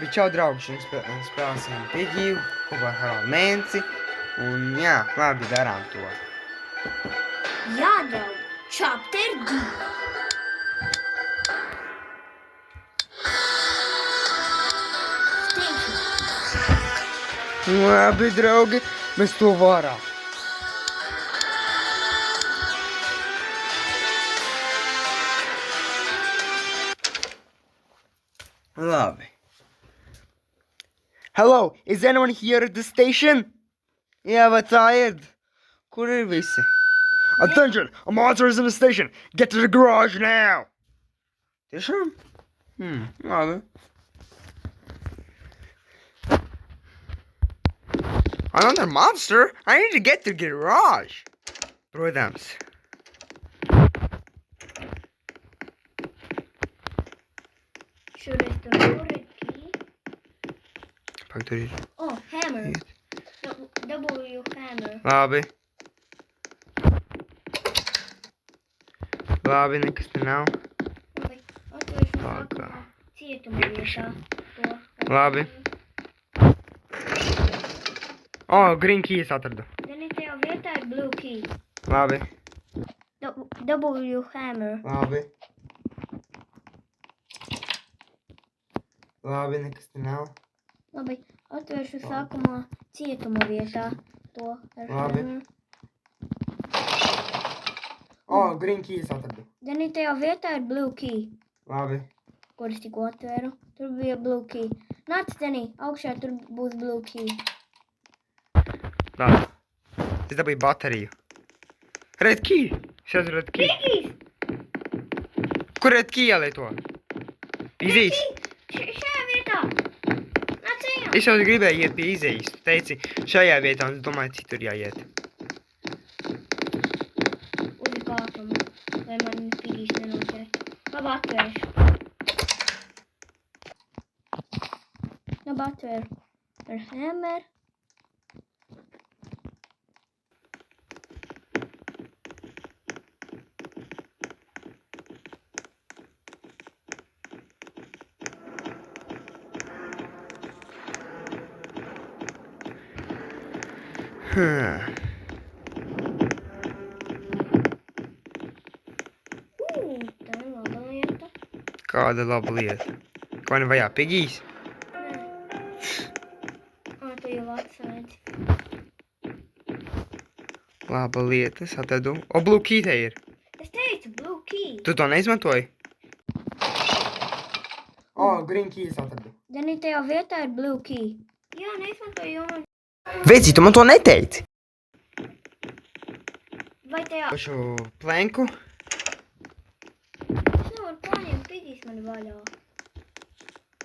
Čau, draugi! Šodien spēlēsim Pigiju kopā ar Haraldu Mēnci. Un jā, labi, darām to. Jā, draugi, chapter 2. Labi, draugi, mēs to varam. Labi. Hello, is anyone here at the station? Jā, vai tā ir? Kur ir visi? Attention, a monster is in the station. Get to the garage now. Tiešām? Labi. Another monster? I need to get to the garage. Protams. Should I store a key? Pak, tur ir. Oh, hammer. W hammer. Labi. Labi, nekas te nav. Labi, atvēršu Pagā. sākumā cietuma vietā. To. Labi. Oh, green keys atradu. Zini, tajā vietā ir blue key. Labi. W hammer. Labi. Labi, nekas te nav. Labi, atvēršu sākumā cietuma vietā. To. Ar Labi. hammer. Oh, green keys atradu. Zini, tajā vietā ir blue key. Labi. Kur es tikko atvēru. Tur bija blue key. Nāc, Zini, augšā tur būs blue key. Labi. Es dabūju bateriju. Red key. Šeit ir red key. Piggies! Kur red key ielieto? Izīs. Šajā vietā! Nāc ejam! Es jau gribēju iet pie izējas. Tu teici šajā vietā, un es domāju, citur jāiet. Uz kāpumu, lai man piggies nenoķer. Labi, atvēršu. Labi, atvēru. Ar hammer. Tā ir laba lieta. Kāda laba lieta. Vai ne vajā pigīs? Tu jau atsēdzi. Laba lieta, es atradu. O, blue key te ir. Es teicu, blue key. Tu to neizmantoji? O, green keys atradu. Zini, tajā vietā ir blue key. Jā, neizmantoju, jo man... Veici, tu man to neteici. Vai tajā... Pašu plenku. Es nevaru paņemt piggies mani vaļā.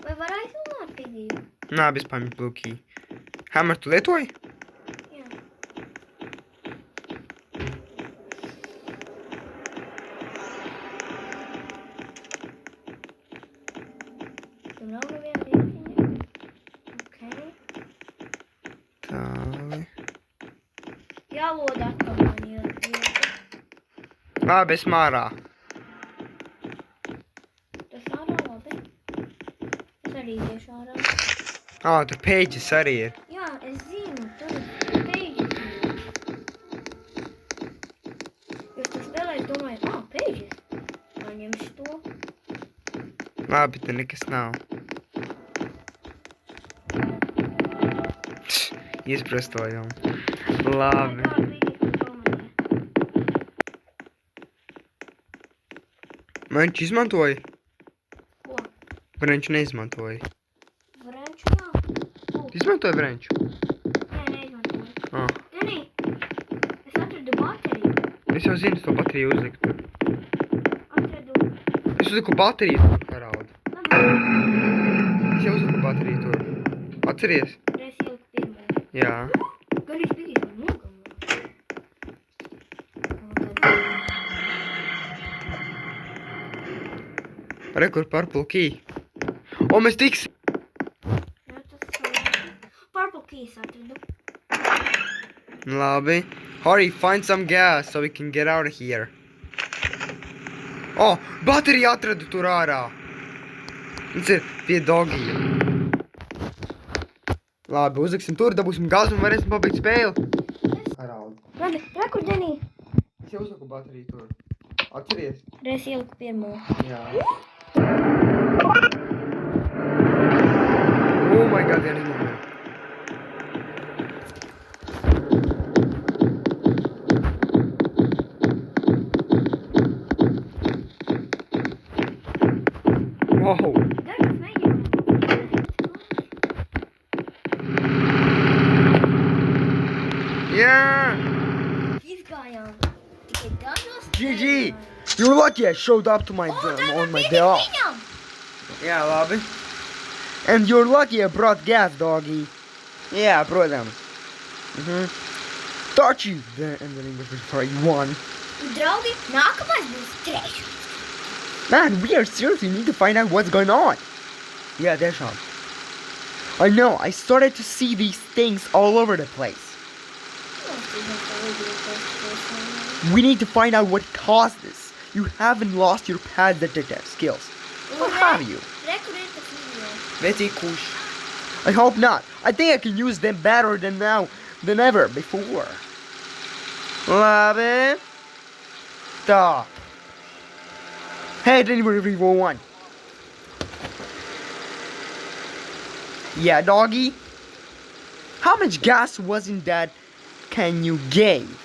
Vai var aizlunāt piggiju? Nā, bez paņemt blue key. Hammer tu lietoji? Jā. Tur nav neviena vietiņa. Ok. Tā. Jāloda atkal man vieta. Labi, es mārā. Tas ārā labi. Es arī tieši ārā. O, tur pages arī ir. Jā, es zinu, tur pages ir. Jūs to spēlējat, domājat, pages. Paņemšu to. Labi, te nekas nav. Izprastojam. Labi. Kāda piggies man pamanīja? Viņš izmantoja? Ko? Vrenču neizmantoja. Vrenču, jā. Izmantoja vrenču? Nē, neizmantoju. Ah. Denī, es atradu bateriju. Es jau zinu, to bateriju uzliktu. Atradu. Es uzliku bateriju tur, Haralda. Labi, Es jau uzliku bateriju tur. Atceries? es ieliku pirmo. Jā. Gan viņš piggies man nogalināja. Re, kur purple key. O, mēs tiksim. Jā, tas ir purple keys atradu. Labi. Hurry, find some gas so we can get out of here. O, bateriju atradu tur ārā. Tas ir pie dogija. Labi, uzliksim tur, dabūsim gāzi un varēsim pabeigt spēli. Raud. Labi, rekur, Denī. Es jau uzliku bateriju tur. Atceries? Reiz ieliku pirmo. Jā. Oh my god, Denī. Wow. Dažas mēģinām. Yeah. Izgājām. Tikai dažos GG. mēģinājām. You're lucky I showed up to my on my day off. Viņam! Yeah, labi. And you're lucky I brought gas, doggy. Yeah, protams. Thought you and then English before you won. Draugi, nākamais būs trešais. Man, we are seriously need to find out what's going on. Yeah, that's all. I know, I started to see these things all over the place. We need to find out what caused this. You haven't lost your pad detective skills. Or have you? Rekur ir tas video. Veci kush. I hope not. I think I can use them better than now than ever before. Labi. Tā. Hey, delivery Vivo 1. Yeah, doggy. How much gas wasn't that can you give?